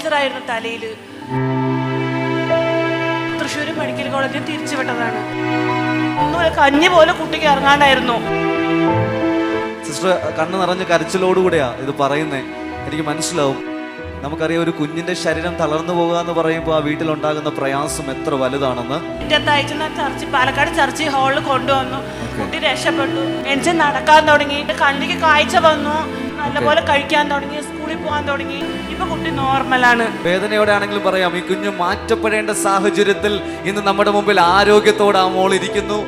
Cancer ആയിരുന്നു തലയിൽ. Thrissur medical കോളേജിൽ തിരിച്ചു വിട്ടതാണ്. ഒന്നുമില്ല, കഞ്ഞി പോലെ കുട്ടിക്ക് ഇറങ്ങാണ്ടായിരുന്നു. സിസ്റ്റർ കണ്ണ് നിറഞ്ഞ കരച്ചിലോടുകൂടെയാ ഇത് പറയുന്നേ. എനിക്ക് മനസ്സിലാവും. നമുക്കറിയാം, ഒരു കുഞ്ഞിന്റെ ശരീരം തളർന്നു പോകുക എന്ന് പറയുമ്പോൾ ആ വീട്ടിലുണ്ടാകുന്ന പ്രയാസം എത്ര വലുതാണെന്ന്. പാലക്കാട് ചർച്ച് ഹാളിൽ കൊണ്ടുവന്നു. കുട്ടി രക്ഷപ്പെട്ടു. എനിക്ക് നടക്കാൻ തുടങ്ങി, കണ്ണിക്ക് കാഴ്ച വന്നു, നല്ലപോലെ കഴിക്കാൻ തുടങ്ങി, സ്കൂളിൽ പോകാൻ തുടങ്ങി. ഇപ്പൊ കുട്ടി നോർമലാണ്. വേദനയോടെ ആണെങ്കിലും പറയാം, ഈ കുഞ്ഞ് മാറ്റപ്പെടേണ്ട സാഹചര്യത്തിൽ ഇന്ന് നമ്മുടെ മുമ്പിൽ ആരോഗ്യത്തോടെ ആ മോൾ ഇരിക്കുന്നു.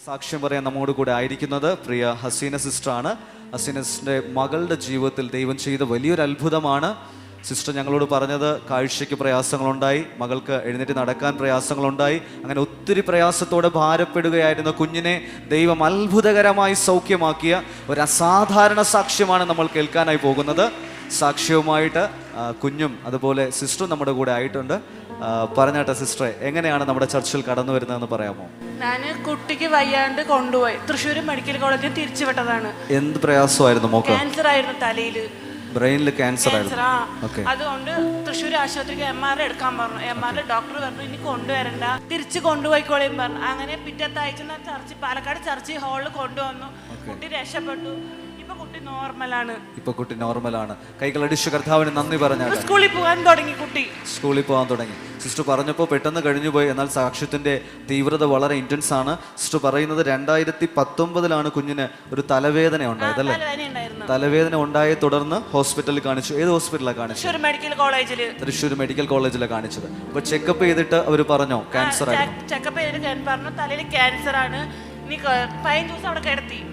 സാക്ഷ്യം പറയാൻ നമ്മോട് കൂടെ ആയിരിക്കുന്നത് പ്രിയ ഹസീന സിസ്റ്ററാണ്. ഹസീന സിസ്റ്ററിന്റെ മകളുടെ ജീവിതത്തിൽ ദൈവം ചെയ്ത വലിയൊരു അത്ഭുതമാണ്. സിസ്റ്റർ ഞങ്ങളോട് പറഞ്ഞത് കാഴ്ചയ്ക്ക് പ്രയാസങ്ങളുണ്ടായി, മകൾക്ക് എഴുന്നേറ്റ് നടക്കാൻ പ്രയാസങ്ങളുണ്ടായി. അങ്ങനെ ഒത്തിരി പ്രയാസത്തോടെ ഭാരപ്പെടുകയായിരുന്ന കുഞ്ഞിനെ ദൈവം അത്ഭുതകരമായി സൗഖ്യമാക്കിയ ഒരു അസാധാരണ സാക്ഷ്യമാണ് നമ്മൾ കേൾക്കാനായി പോകുന്നത്. സാക്ഷ്യവുമായിട്ട് കുഞ്ഞും അതുപോലെ സിസ്റ്ററും നമ്മുടെ കൂടെ ആയിട്ടുണ്ട്. പറഞ്ഞാട്ടെ സിസ്റ്ററെ, എങ്ങനെയാണ് നമ്മുടെ ചർച്ചിൽ കടന്നു വരുന്നതെന്ന് പറയാമോ? ഞാൻ കുട്ടിക്ക് വയ്യാണ്ട് കൊണ്ടുപോയി തൃശ്ശൂർ മെഡിക്കൽ കോളേജിൽ തിരിച്ചു വിട്ടതാണ്. എന്ത് പ്രയാസമായിരുന്നു മോക്ക്? ക്യാൻസർ ആയിരുന്നു തലയില്, ബ്രെയിനിൽ ക്യാൻസർ ആയിരുന്നു. അതുകൊണ്ട് തൃശ്ശൂർ ആശുപത്രിക്ക് MRI എടുക്കാൻ പറഞ്ഞു. MRI ഡോക്ടർ പറഞ്ഞു ഇനി കൊണ്ടുവരണ്ട, തിരിച്ചു കൊണ്ടുപോയിക്കോളേം പറഞ്ഞു. അങ്ങനെ പിറ്റത്തെ ആഴ്ച പാലക്കാട് ചർച്ച് ഹാളിൽ കൊണ്ടുവന്നു. കുട്ടി രക്ഷപ്പെട്ടു. ഇപ്പൊ കുട്ടി നോർമലാണ്. ഇപ്പൊ കുട്ടി നോർമലാണ്. കൈകളടിച്ച് കർത്താവിന് നന്ദി പറഞ്ഞാൽ സ്കൂളിൽ പോകാൻ തുടങ്ങി. കുട്ടി സ്കൂളിൽ പോകാൻ തുടങ്ങി. സിസ്റ്റർ പറഞ്ഞപ്പോൾ പെട്ടെന്ന് കഴിഞ്ഞുപോയി. എന്നാൽ സാക്ഷ്യത്തിന്റെ തീവ്രത വളരെ ഇൻറ്റൻസ് ആണ്. സിസ്റ്റർ പറയുന്നത് 2019 കുഞ്ഞിന് ഒരു തലവേദന ഉണ്ടായതല്ലേ? തലവേദന ഉണ്ടായെ തുടർന്ന് ഹോസ്പിറ്റലിൽ കാണിച്ചു. ഏത് ഹോസ്പിറ്റലാണ് കാണിച്ചത്? തൃശ്ശൂർ മെഡിക്കൽ കോളേജിലാണ് കാണിച്ചത്. അപ്പൊ ചെക്കപ്പ് ചെയ്തിട്ട് അവർ പറഞ്ഞോ ക്യാൻസർ ആയിരുന്നു? ചെക്കപ്പ് ചെയ്തിട്ട് പറഞ്ഞു തലയിൽ ക്യാൻസർ ആണ്. നീ 15 ദിവസം അവിടെ കിടത്തിയിട്ട്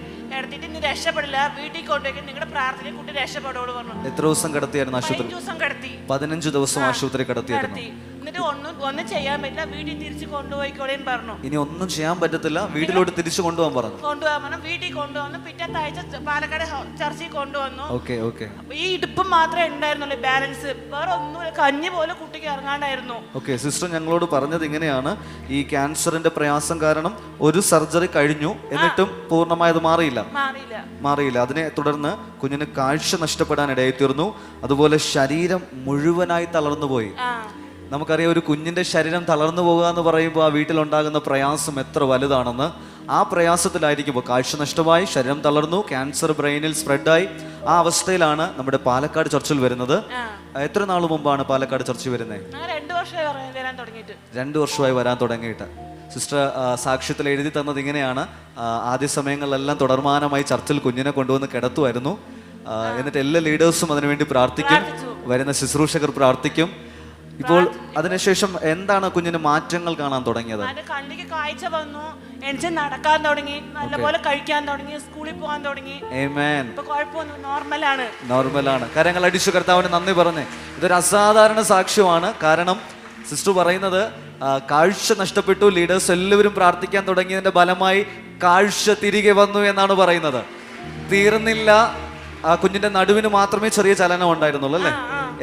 ഇനി രക്ഷപ്പെടില്ല, വീട്ടിൽ കൊണ്ടുപോയി നിങ്ങളുടെ പ്രാർത്ഥന കുട്ടി രക്ഷപ്പെടുള്ളൂ പറഞ്ഞു. എത്ര ദിവസം കിടത്തിയായിരുന്നു ആശുപത്രി? 15 ദിവസം ആശുപത്രി കിടത്തിയായിരുന്നു. എന്നിട്ട് ഒന്നും ചെയ്യാൻ പറ്റില്ല, വീട്ടിൽ തിരിച്ചു കൊണ്ടുപോയിക്കോളേം പറഞ്ഞു. ഇനി ഒന്നും ചെയ്യാൻ പറ്റത്തില്ല, വീട്ടിലോട്ട് തിരിച്ചു കൊണ്ടുപോകാൻ പറഞ്ഞു. വീട്ടിൽ കൊണ്ടുവന്നു. പിറ്റത്തെ ആഴ്ച പാലക്കാട് ചർച്ചിൽ കൊണ്ടുവന്നു. ഈ ഇടുപ്പ് മാത്രമേ ഉണ്ടായിരുന്നുള്ളൂ, ബാലൻസ് വേറെ ഒന്നും, കഞ്ഞി പോലെ കുട്ടിക്ക് ഇറങ്ങാണ്ടായിരുന്നു. സിസ്റ്റർ ഞങ്ങളോട് പറഞ്ഞത് ഇങ്ങനെയാണ്, ഈ ക്യാൻസറിന്റെ പ്രയാസം കാരണം ഒരു സർജറി കഴിഞ്ഞു, എന്നിട്ടും പൂർണ്ണമായത് മാറിയില്ല. അതിനെ തുടർന്ന് കുഞ്ഞിന് കാഴ്ച നഷ്ടപ്പെടാൻ ഇടയായി തീർന്നു. അതുപോലെ ശരീരം മുഴുവനായി തളർന്നുപോയി. നമുക്കറിയാം, ഒരു കുഞ്ഞിന്റെ ശരീരം തളർന്നു പോകുക എന്ന് പറയുമ്പോൾ ആ വീട്ടിലുണ്ടാകുന്ന പ്രയാസം എത്ര വലുതാണെന്ന്. ആ പ്രയാസത്തിലായിരിക്കുമ്പോൾ കാഴ്ച നഷ്ടമായി, ശരീരം തളർന്നു, ക്യാൻസർ ബ്രെയിനിൽ സ്പ്രെഡായി. ആ അവസ്ഥയിലാണ് നമ്മുടെ പാലക്കാട് ചർച്ചിൽ വരുന്നത്. എത്ര നാൾ മുമ്പാണ് പാലക്കാട് ചർച്ചിൽ വരുന്നത്? 2 വർഷമായി വരാൻ തുടങ്ങിയിട്ട്. സിസ്റ്റർ സാക്ഷ്യത്തിൽ എഴുതി തന്നത് ഇങ്ങനെയാണ്, ആദ്യ സമയങ്ങളിലെല്ലാം തുടർമാനമായി ചർച്ചിൽ കുഞ്ഞിനെ കൊണ്ടുവന്ന് കിടത്തുമായിരുന്നു. എന്നിട്ട് എല്ലാ ലീഡേഴ്സും അതിനുവേണ്ടി പ്രാർത്ഥിക്കും, വരുന്ന ശുശ്രൂഷകർ പ്രാർത്ഥിക്കും. ഇപ്പോൾ അതിനുശേഷം എന്താണ് കുഞ്ഞിന് മാറ്റങ്ങൾ കാണാൻ തുടങ്ങിയത്? കണ്ണിക്ക് കാഴ്ച വന്നു, എനിക്ക് നടക്കാൻ തുടങ്ങി, നല്ലപോലെ കഴിക്കാൻ തുടങ്ങി, സ്കൂളിൽ പോകാൻ തുടങ്ങി. ആമേൻ. ഇപ്പൊ കുഴപ്പമൊന്നും നോർമലാണ്. കരങ്ങൾ അടിച്ചു കർത്താവിന് നന്ദി പറഞ്ഞേ. ഇതൊരു അസാധാരണ സാക്ഷ്യമാണ്. കാരണം സിസ്റ്റർ പറയുന്നത് കാഴ്ച നഷ്ടപ്പെട്ടു, ലീഡേഴ്സ് എല്ലാവരും പ്രാർത്ഥിക്കാൻ തുടങ്ങിയതിന്റെ ഫലമായി കാഴ്ച തിരികെ വന്നു എന്നാണ് പറയുന്നത്. തീർന്നില്ല, ആ കുഞ്ഞിന്റെ നടുവിന് മാത്രമേ ചെറിയ ചലനം ഉണ്ടായിരുന്നുള്ളൂ അല്ലേ?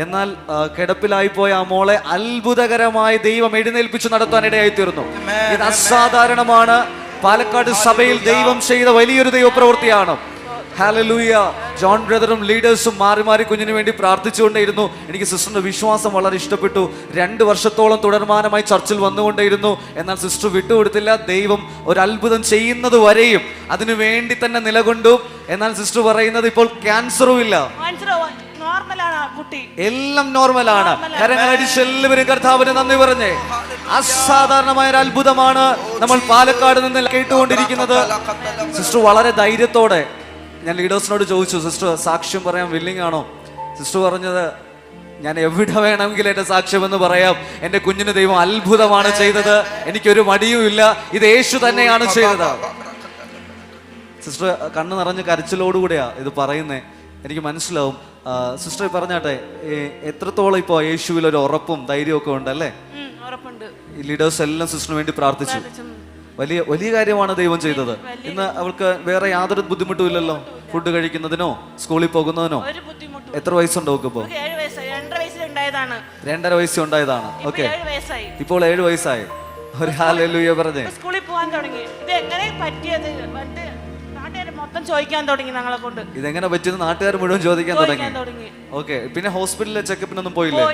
എന്നാൽ കിടപ്പിലായി പോയ ആ മോളെ അത്ഭുതകരമായി ദൈവം എഴുന്നേൽപ്പിച്ചു നടത്താൻ ഇടയായി തീർന്നു. ഇത് അസാധാരണമാണ്. പാലക്കാട് സഭയിൽ ദൈവം ചെയ്ത വലിയൊരു ദൈവപ്രവൃത്തിയാണ്. ഹല്ലേലൂയ. ജോൺ ബ്രദറും ലീഡേഴ്സും മാറി മാറി കുഞ്ഞിന് വേണ്ടി പ്രാർത്ഥിച്ചുകൊണ്ടേയിരുന്നു. എനിക്ക് സിസ്റ്ററിന്റെ വിശ്വാസം വളരെ ഇഷ്ടപ്പെട്ടു. 2 വർഷത്തോളം തുടർമാനമായി ചർച്ചിൽ വന്നുകൊണ്ടേയിരുന്നു. എന്നാൽ സിസ്റ്റർ വിട്ടുകൊടുത്തില്ല. ദൈവം ഒരു അത്ഭുതം ചെയ്യുന്നത് വരെയും അതിനു വേണ്ടി തന്നെ നിലകൊണ്ടു. എന്നാൽ സിസ്റ്റർ പറയുന്നത് ഇപ്പോൾ ക്യാൻസറും ഇല്ല, എല്ലാം നോർമലാണ്. കരങ്ങളടിച്ച് എല്ലാവരും കർത്താവിന് നന്ദി പറഞ്ഞേ. അസാധാരണമായ ഒരു അത്ഭുതമാണ് നമ്മൾ പാലക്കാട് നിന്ന് കേട്ടുകൊണ്ടിരിക്കുന്നത്. സിസ്റ്റർ വളരെ ധൈര്യത്തോടെ, ഞാൻ ലീഡേഴ്സിനോട് ചോദിച്ചു, സിസ്റ്റർ സാക്ഷ്യം പറയാൻ വില്ലിങ് ആണോ? സിസ്റ്റർ പറഞ്ഞത്, ഞാൻ എവിടെ വേണമെങ്കിലും എന്റെ സാക്ഷ്യം എന്ന് പറയാം. എന്റെ കുഞ്ഞിന് ദൈവം അത്ഭുതമാണ് ചെയ്തത്, എനിക്കൊരു മടിയും ഇല്ല, ഇത് യേശു തന്നെയാണ് ചെയ്തത്. സിസ്റ്റർ കണ്ണ് നിറഞ്ഞ കരച്ചിലോടുകൂടെയാ ഇത് പറയുന്നേ. എനിക്ക് മനസ്സിലാവും. സിസ്റ്റർ പറഞ്ഞാട്ടെ, എത്രത്തോളം ഇപ്പോ യേശുവിൽ ഒരു ഉറപ്പും ധൈര്യവും ഒക്കെ ഉണ്ടല്ലേ? ലീഡേഴ്സ് എല്ലാം സിസ്റ്ററിന് വേണ്ടി പ്രാർത്ഥിച്ചു. വലിയ വലിയ കാര്യമാണ് ദൈവം ചെയ്തത്. ഇന്ന് അവൾക്ക് വേറെ യാതൊരു ബുദ്ധിമുട്ടും ഇല്ലല്ലോ, ഫുഡ് കഴിക്കുന്നതിനോ സ്കൂളിൽ പോകുന്നതിനോ. എത്ര വയസ്സുണ്ടോ ഇപ്പോ? 2.5 വയസ്സ് ഉണ്ടായതാണ്. ഓക്കെ, ഇപ്പോൾ 7 വയസ്സായി. ഒരു ഹല്ലേലൂയ പറഞ്ഞേ. സ്കൂളിൽ പോകാൻ തുടങ്ങി. ഇത് എങ്ങനെ പറ്റിയത്? മൊത്തം ചോദിക്കാൻ തുടങ്ങി ഞങ്ങളെ കൊണ്ട്. ഇതെങ്ങനെ പറ്റുന്ന നാട്ടുകാർ മുഴുവൻ ചോദിക്കാൻ തുടങ്ങി. ഓക്കെ, പിന്നെ ഹോസ്പിറ്റലിലെ ചെക്കപ്പിനൊന്നും പോയില്ലേ?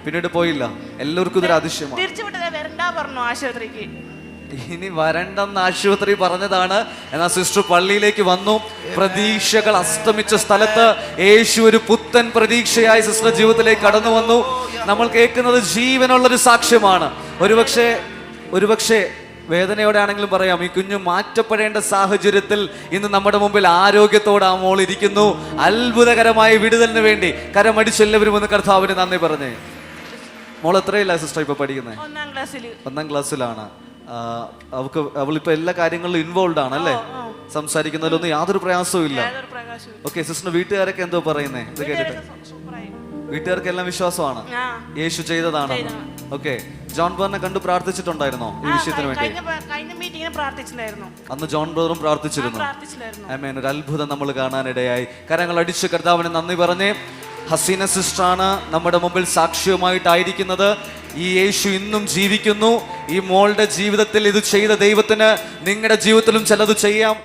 പിന്നീട് പോയില്ല. എല്ലാവർക്കും ഇതൊരു അതിശയമാണ്. തിരിച്ചുവിട്ടത് വരണ്ടാ പറഞ്ഞു ആശുപത്രിക്ക്. ഇനി വരണ്ടെന്ന് ആശുപത്രി പറഞ്ഞതാണ്. എന്നാൽ സിസ്റ്റർ പള്ളിയിലേക്ക് വന്നു. പ്രതീക്ഷകൾ അസ്തമിച്ച സ്ഥലത്ത് യേശു ഒരു പുത്തൻ പ്രതീക്ഷയായി സിസ്റ്റർ ജീവിതത്തിലേക്ക് കടന്നു വന്നു. നമ്മൾ കേൾക്കുന്നത് ജീവനുള്ളൊരു സാക്ഷ്യമാണ്. ഒരുപക്ഷെ വേദനയോടെ ആണെങ്കിലും പറയാം, ഈ കുഞ്ഞു മാറ്റപ്പെടേണ്ട സാഹചര്യത്തിൽ ഇന്ന് നമ്മുടെ മുമ്പിൽ ആരോഗ്യത്തോടെ ആ മോൾ ഇരിക്കുന്നു. അത്ഭുതകരമായ വിടുതലിന് വേണ്ടി കരമടിച്ച് എല്ലാവരും ഒന്ന് കർത്താവിന് നന്ദി പറഞ്ഞേ. മോൾ എത്രയില്ല സിസ്റ്റർ ഇപ്പൊ പഠിക്കുന്നത്? 1ാം ക്ലാസ്സിലാണ്. അവളിപ്പോ എല്ലാ കാര്യങ്ങളിലും ഇൻവോൾവ് ആണ് അല്ലേ? സംസാരിക്കുന്നതിലൊന്നും യാതൊരു പ്രയാസവും ഇല്ല. ഓക്കെ, സിസ്റ്റർ വീട്ടുകാരൊക്കെ എന്തോ പറയുന്നേ ഇത് കേട്ടിട്ട്? വീട്ടുകാർക്കെല്ലാം വിശ്വാസമാണ് യേശു ചെയ്തതാണ്. ഓക്കെ, ജോൺ ബ്രദറിനെ കണ്ടു പ്രാർത്ഥിച്ചിട്ടുണ്ടായിരുന്നോ ഈ വിഷയത്തിന് വേണ്ടി? അന്ന് ജോൺ ബ്രദറും പ്രാർത്ഥിച്ചിരുന്നു. ആമേൻ. ഒരു അത്ഭുതം നമ്മൾ കാണാനിടയായി. കരങ്ങൾ അടിച്ച് കർത്താവിന് നന്ദി പറഞ്ഞേ. ഹസീന സിസ്റ്ററാണ് നമ്മുടെ മുമ്പിൽ സാക്ഷ്യമായിട്ടായിരിക്കുന്നത്. ഈ യേശു ഇന്നും ജീവിക്കുന്നു. ഈ മോളുടെ ജീവിതത്തിൽ ഇത് ചെയ്ത ദൈവത്തിന് നിങ്ങളുടെ ജീവിതത്തിലും ചിലത് ചെയ്യാം.